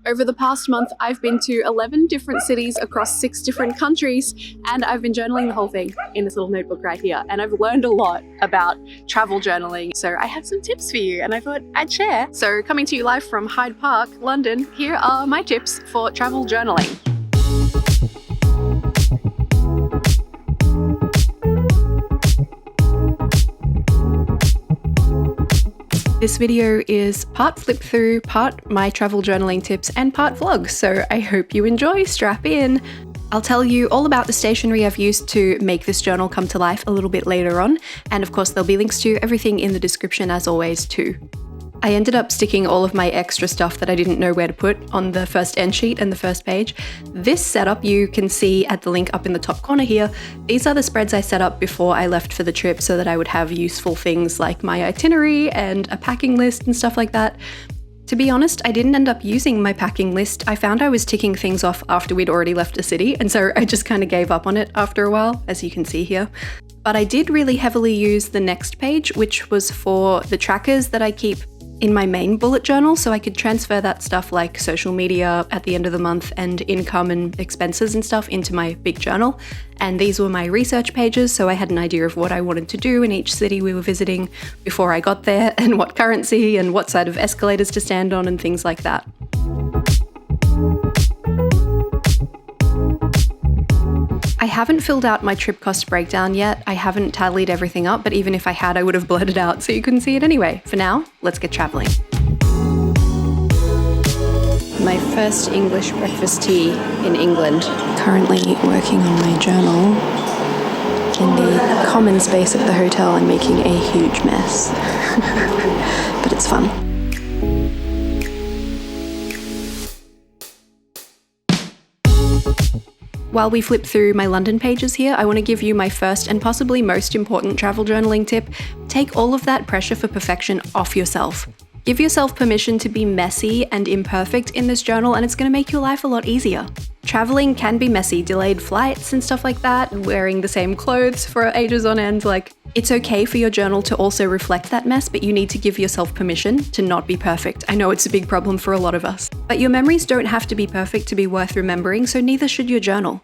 Over the past month, I've been to 11 different cities across 6 different countries, and I've been journaling the whole thing in this little notebook right here. And I've learned a lot about travel journaling, so I have some tips for you and I thought I'd share. So coming to you live from Hyde Park, London, here are my tips for travel journaling. This video is part flip through, part my travel journaling tips, and part vlog, so I hope you enjoy. Strap in. I'll tell you all about the stationery I've used to make this journal come to life a little bit later on, and of course there'll be links to everything in the description as always too. I ended up sticking all of my extra stuff that I didn't know where to put on the first end sheet and the first page. This setup you can see at the link up in the top corner here. These are the spreads I set up before I left for the trip so that I would have useful things like my itinerary and a packing list and stuff like that. To be honest, I didn't end up using my packing list. I found I was ticking things off after we'd already left the city, and so I just kind of gave up on it after a while, as you can see here. But I did really heavily use the next page, which was for the trackers that I keep in my main bullet journal, so I could transfer that stuff like social media at the end of the month and income and expenses and stuff into my big journal. And these were my research pages, so I had an idea of what I wanted to do in each city we were visiting before I got there, and what currency and what side of escalators to stand on and things like that. I haven't filled out my trip cost breakdown yet. I haven't tallied everything up, but even if I had, I would have blurred it out so you couldn't see it anyway. For now, let's get traveling. My first English breakfast tea in England. Currently working on my journal in the common space of the hotel and making a huge mess. But it's fun. While we flip through my London pages here, I want to give you my first and possibly most important travel journaling tip. Take all of that pressure for perfection off yourself. Give yourself permission to be messy and imperfect in this journal, and it's going to make your life a lot easier. Traveling can be messy, delayed flights and stuff like that, wearing the same clothes for ages on end. It's okay for your journal to also reflect that mess, but you need to give yourself permission to not be perfect. I know it's a big problem for a lot of us. But your memories don't have to be perfect to be worth remembering, so neither should your journal.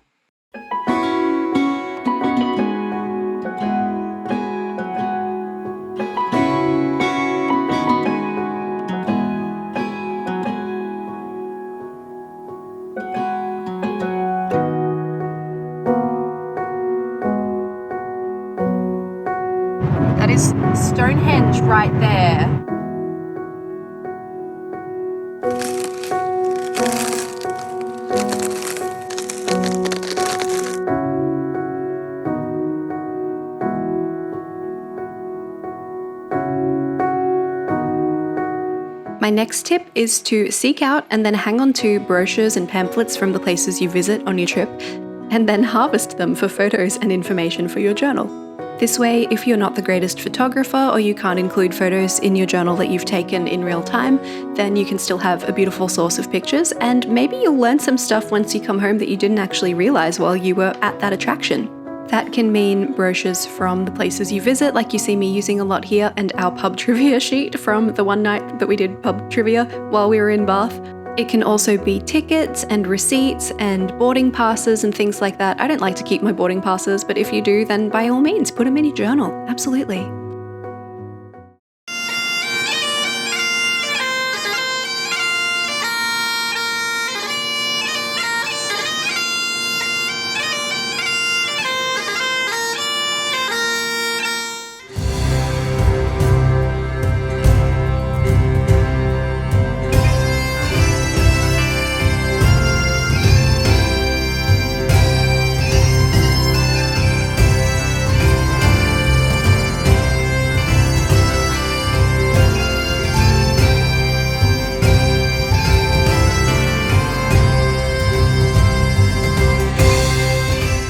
That is Stonehenge right there. My next tip is to seek out and then hang on to brochures and pamphlets from the places you visit on your trip, and then harvest them for photos and information for your journal. This way, if you're not the greatest photographer or you can't include photos in your journal that you've taken in real time, then you can still have a beautiful source of pictures, and maybe you'll learn some stuff once you come home that you didn't actually realize while you were at that attraction. That can mean brochures from the places you visit, like you see me using a lot here, and our pub trivia sheet from the one night that we did pub trivia while we were in Bath. It can also be tickets and receipts and boarding passes and things like that. I don't like to keep my boarding passes, but if you do, then by all means, put them in your journal. Absolutely.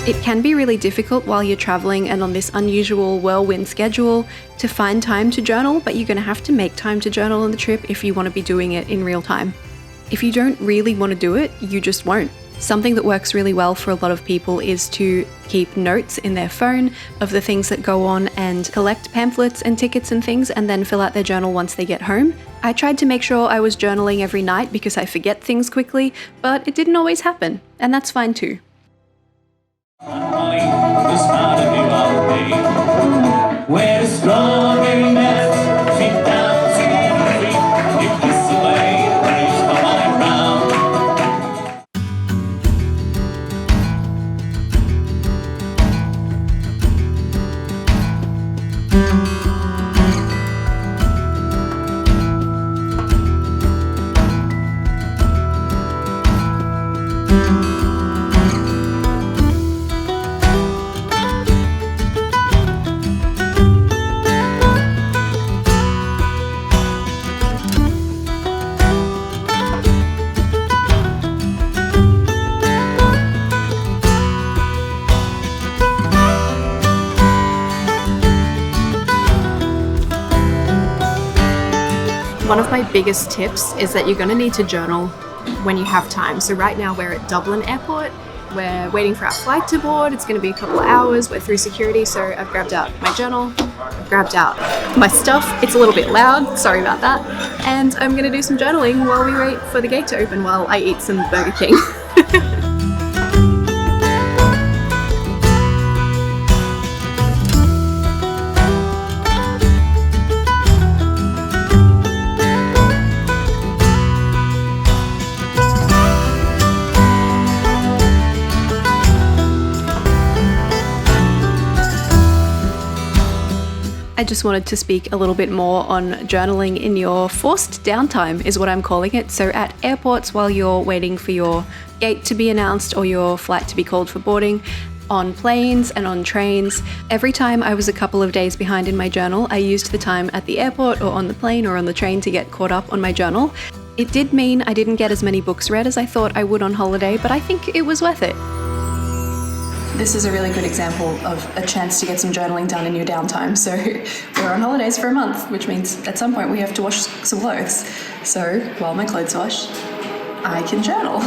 It can be really difficult while you're traveling and on this unusual whirlwind schedule to find time to journal, but you're going to have to make time to journal on the trip if you want to be doing it in real time. If you don't really want to do it, you just won't. Something that works really well for a lot of people is to keep notes in their phone of the things that go on and collect pamphlets and tickets and things, and then fill out their journal once they get home. I tried to make sure I was journaling every night because I forget things quickly, but it didn't always happen, and that's fine too. One of my biggest tips is that you're going to need to journal when you have time. So right now we're at Dublin airport. We're waiting for our flight to board. It's going to be a couple of hours. We're through security, so I've grabbed out my journal, I've grabbed out my stuff. It's a little bit loud, sorry about that. And I'm going to do some journaling while we wait for the gate to open while I eat some Burger King. I just wanted to speak a little bit more on journaling in your forced downtime, is what I'm calling it. So at airports, while you're waiting for your gate to be announced or your flight to be called for boarding, on planes and on trains. Every time I was a couple of days behind in my journal, I used the time at the airport or on the plane or on the train to get caught up on my journal. It did mean I didn't get as many books read as I thought I would on holiday, but I think it was worth it. This is a really good example of a chance to get some journaling done in your downtime. So we're on holidays for a month, which means at some point we have to wash some clothes. So while my clothes wash, I can journal.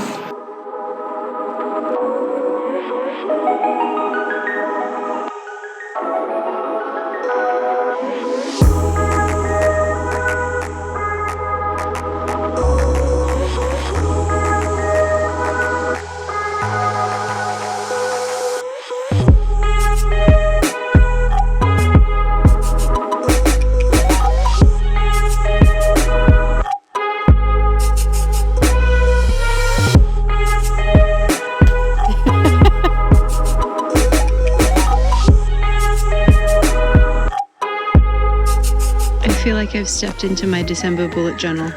I feel like I've stepped into my December bullet journal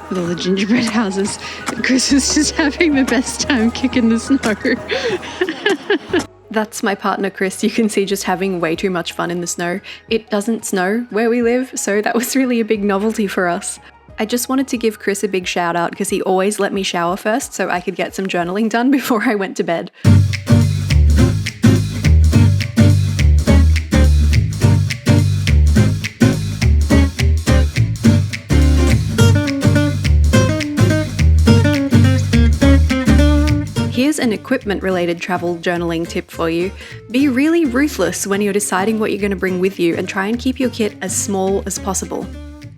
with all the gingerbread houses, and Chris is just having the best time kicking the snow. That's my partner Chris. You can see just having way too much fun in the snow. It doesn't snow where we live, so that was really a big novelty for us. I just wanted to give Chris a big shout out because he always let me shower first so I could get some journaling done before I went to bed. Here's an equipment-related travel journaling tip for you. Be really ruthless when you're deciding what you're going to bring with you and try and keep your kit as small as possible.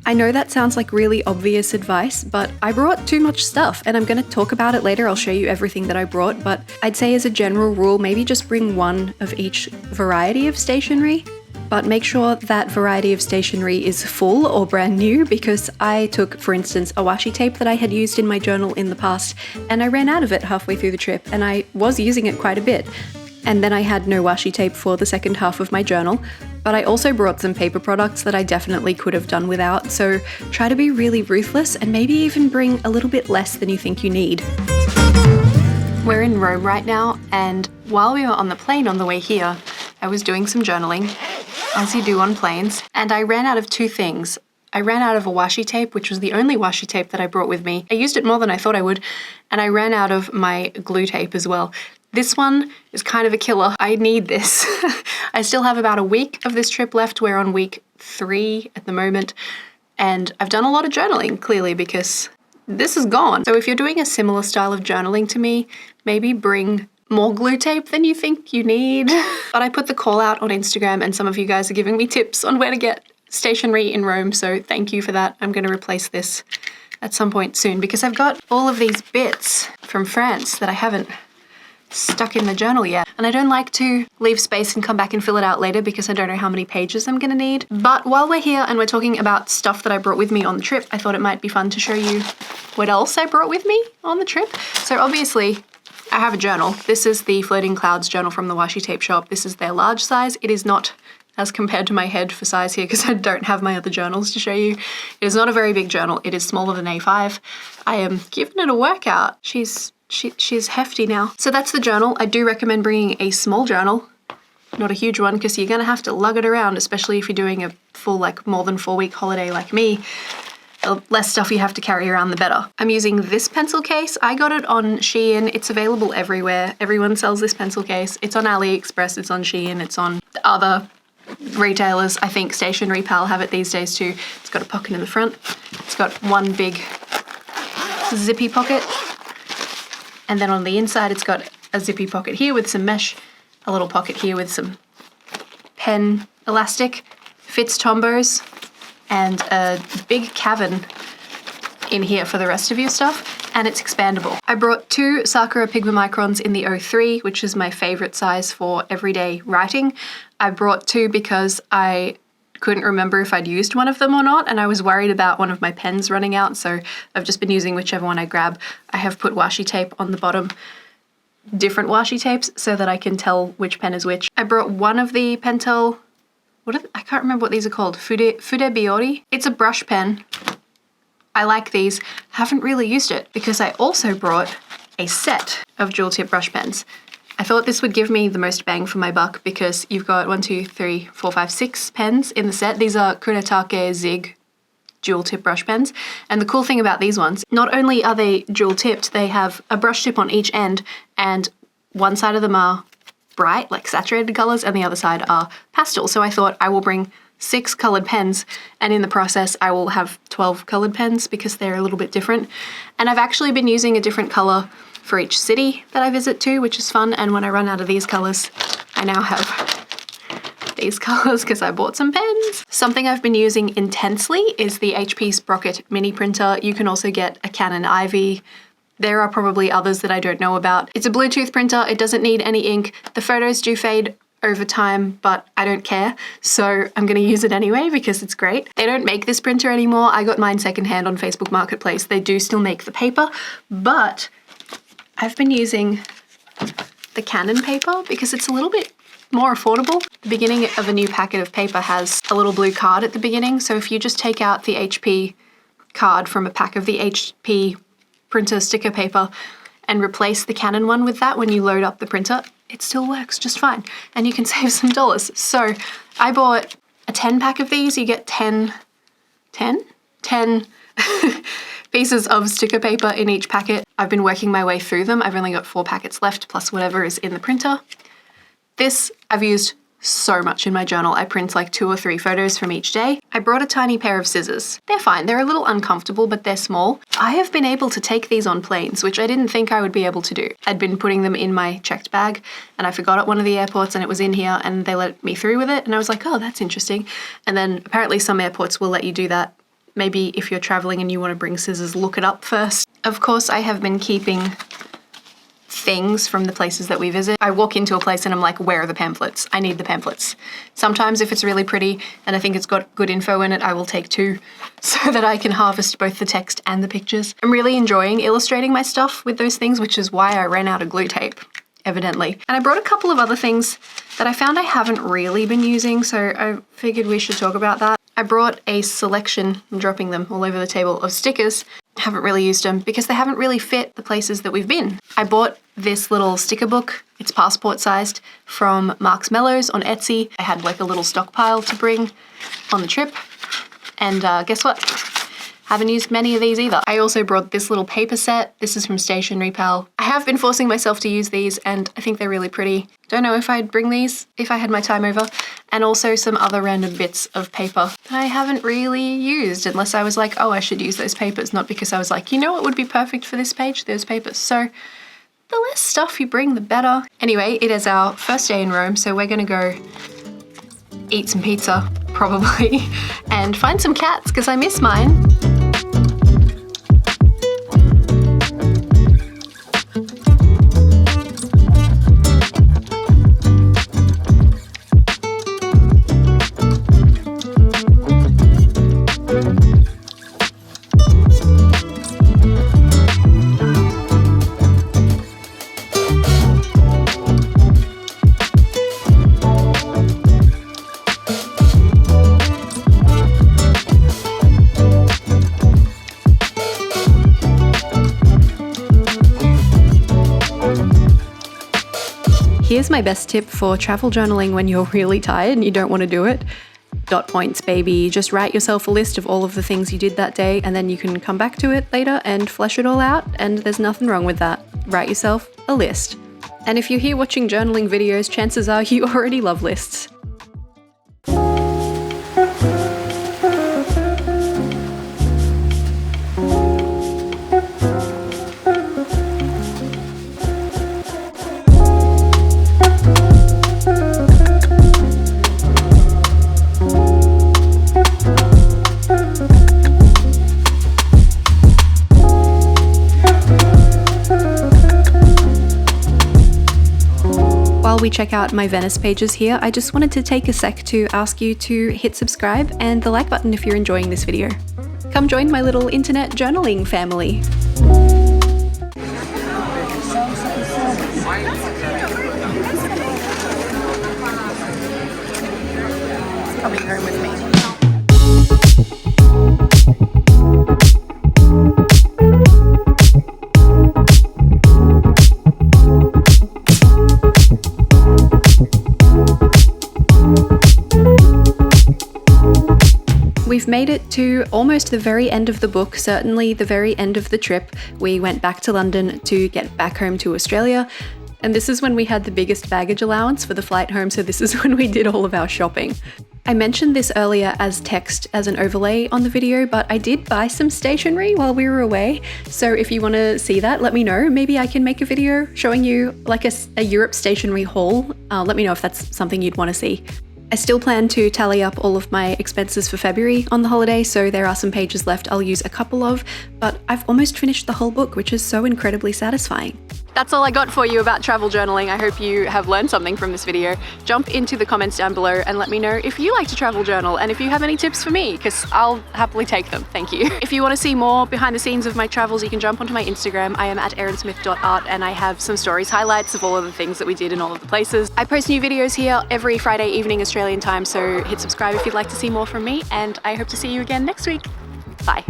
I know that sounds like really obvious advice, but I brought too much stuff and I'm going to talk about it later. I'll show you everything that I brought, but I'd say as a general rule, maybe just bring one of each variety of stationery. But make sure that variety of stationery is full or brand new, because I took, for instance, a washi tape that I had used in my journal in the past and I ran out of it halfway through the trip, and I was using it quite a bit. And then I had no washi tape for the second half of my journal, but I also brought some paper products that I definitely could have done without, so try to be really ruthless and maybe even bring a little bit less than you think you need. We're in Rome right now, and while we were on the plane on the way here, I was doing some journaling, as you do on planes, and I ran out of two things. I ran out of a washi tape, which was the only washi tape that I brought with me. I used it more than I thought I would, and I ran out of my glue tape as well. This one is kind of a killer. I need this. I still have about a week of this trip left. We're on week 3 at the moment, and I've done a lot of journaling, clearly, because this is gone. So if you're doing a similar style of journaling to me, maybe bring more glue tape than you think you need. But I put the call out on Instagram and some of you guys are giving me tips on where to get stationery in Rome, so thank you for that. I'm going to replace this at some point soon because I've got all of these bits from France that I haven't stuck in the journal yet. And I don't like to leave space and come back and fill it out later because I don't know how many pages I'm going to need. But while we're here and we're talking about stuff that I brought with me on the trip, I thought it might be fun to show you what else I brought with me on the trip. So obviously I have a journal. This is the Floating Clouds journal from the Washi tape shop. This is their large size. It is not as compared to my head for size here because I don't have my other journals to show you. It is not a very big journal. It is smaller than A5. I am giving it a workout. She's hefty now. So that's the journal. I do recommend bringing a small journal, not a huge one, because you're gonna have to lug it around, especially if you're doing a full, like, more than 4-week holiday like me. The less stuff you have to carry around, the better. I'm using this pencil case. I got it on Shein. It's available everywhere. Everyone sells this pencil case. It's on AliExpress, it's on Shein, it's on other retailers. I think Stationery Pal have it these days too. It's got a pocket in the front. It's got one big zippy pocket. And then on the inside, it's got a zippy pocket here with some mesh, a little pocket here with some pen elastic, fits Tombos, and a big cavern in here for the rest of your stuff, and it's expandable. I brought 2 Sakura Pigma Microns in the 03, which is my favorite size for everyday writing. I brought 2 because I couldn't remember if I'd used one of them or not, and I was worried about one of my pens running out, so I've just been using whichever one I grab. I have put washi tape on the bottom, different washi tapes, so that I can tell which pen is which. I brought one of the Pentel, I can't remember what these are called, Fude Biori. It's a brush pen. I like these. Haven't really used it because I also brought a set of dual tip brush pens. I thought this would give me the most bang for my buck because you've got 1, 2, 3, 4, 5, 6 pens in the set. These are Kunitake Zig dual tip brush pens. And the cool thing about these ones, not only are they dual tipped, they have a brush tip on each end, and one side of them are bright, like saturated colors, and the other side are pastel. So I thought I will bring 6 colored pens, and in the process I will have 12 colored pens because they're a little bit different. And I've actually been using a different color for each city that I visit to, which is fun. And when I run out of these colors, I now have these colors because I bought some pens. Something I've been using intensely is the HP Sprocket mini printer. You can also get a Canon Ivy. There are probably others that I don't know about. It's a Bluetooth printer. It doesn't need any ink. The photos do fade over time, but I don't care. So I'm gonna use it anyway because it's great. They don't make this printer anymore. I got mine secondhand on Facebook Marketplace. They do still make the paper, but I've been using the Canon paper because it's a little bit more affordable. The beginning of a new packet of paper has a little blue card at the beginning. So if you just take out the HP card from a pack of the HP printer sticker paper and replace the Canon one with that when you load up the printer, it still works just fine. And you can save some dollars. So I bought a 10 pack of these. You get 10 pieces of sticker paper in each packet. I've been working my way through them. I've only got 4 packets left plus whatever is in the printer. This I've used so much in my journal. I print like 2 or 3 photos from each day. I brought a tiny pair of scissors. They're fine. They're a little uncomfortable, but they're small. I have been able to take these on planes, which I didn't think I would be able to do. I'd been putting them in my checked bag and I forgot at one of the airports and it was in here and they let me through with it. And I was like, oh, that's interesting. And then apparently some airports will let you do that. Maybe if you're traveling and you want to bring scissors, look it up first. Of course, I have been keeping things from the places that we visit. I walk into a place and I'm like, where are the pamphlets? I need the pamphlets. Sometimes if it's really pretty and I think it's got good info in it, I will take 2 so that I can harvest both the text and the pictures. I'm really enjoying illustrating my stuff with those things, which is why I ran out of glue tape, evidently. And I brought a couple of other things that I found I haven't really been using, so I figured we should talk about that. I brought a selection, I'm dropping them all over the table, of stickers. I haven't really used them because they haven't really fit the places that we've been. I bought this little sticker book, it's passport sized, from Mark's Mellows on Etsy. I had like a little stockpile to bring on the trip, and guess what? Haven't used many of these either. I also brought this little paper set. This is from Stationery Pal. I have been forcing myself to use these and I think they're really pretty. Don't know if I'd bring these if I had my time over. And also some other random bits of paper that I haven't really used unless I was like, oh, I should use those papers. Not because I was like, you know what would be perfect for this page? Those papers. So the less stuff you bring, the better. Anyway, it is our first day in Rome, so we're gonna go eat some pizza, probably, and find some cats because I miss mine. Here's my best tip for travel journaling when you're really tired and you don't want to do it. Dot points, baby. Just write yourself a list of all of the things you did that day and then you can come back to it later and flesh it all out, and there's nothing wrong with that. Write yourself a list. And if you're here watching journaling videos, chances are you already love lists. While we check out my Venice pages here, I just wanted to take a sec to ask you to hit subscribe and the like button if you're enjoying this video. Come join my little internet journaling family. Coming home with me. We've made it to almost the very end of the book, certainly the very end of the trip. We went back to London to get back home to Australia, and this is when we had the biggest baggage allowance for the flight home, so this is when we did all of our shopping. I mentioned this earlier as text as an overlay on the video, but I did buy some stationery while we were away, so if you want to see that, let me know. Maybe I can make a video showing you like a Europe stationery haul. Let me know if that's something you'd want to see. I still plan to tally up all of my expenses for February on the holiday, so there are some pages left I'll use a couple of, but I've almost finished the whole book, which is so incredibly satisfying. That's all I got for you about travel journaling. I hope you have learned something from this video. Jump into the comments down below and let me know if you like to travel journal and if you have any tips for me, because I'll happily take them. Thank you. If you want to see more behind the scenes of my travels, you can jump onto my Instagram. I am at erinsmith.art and I have some stories, highlights of all of the things that we did in all of the places. I post new videos here every Friday evening Australian time, so hit subscribe if you'd like to see more from me, and I hope to see you again next week. Bye.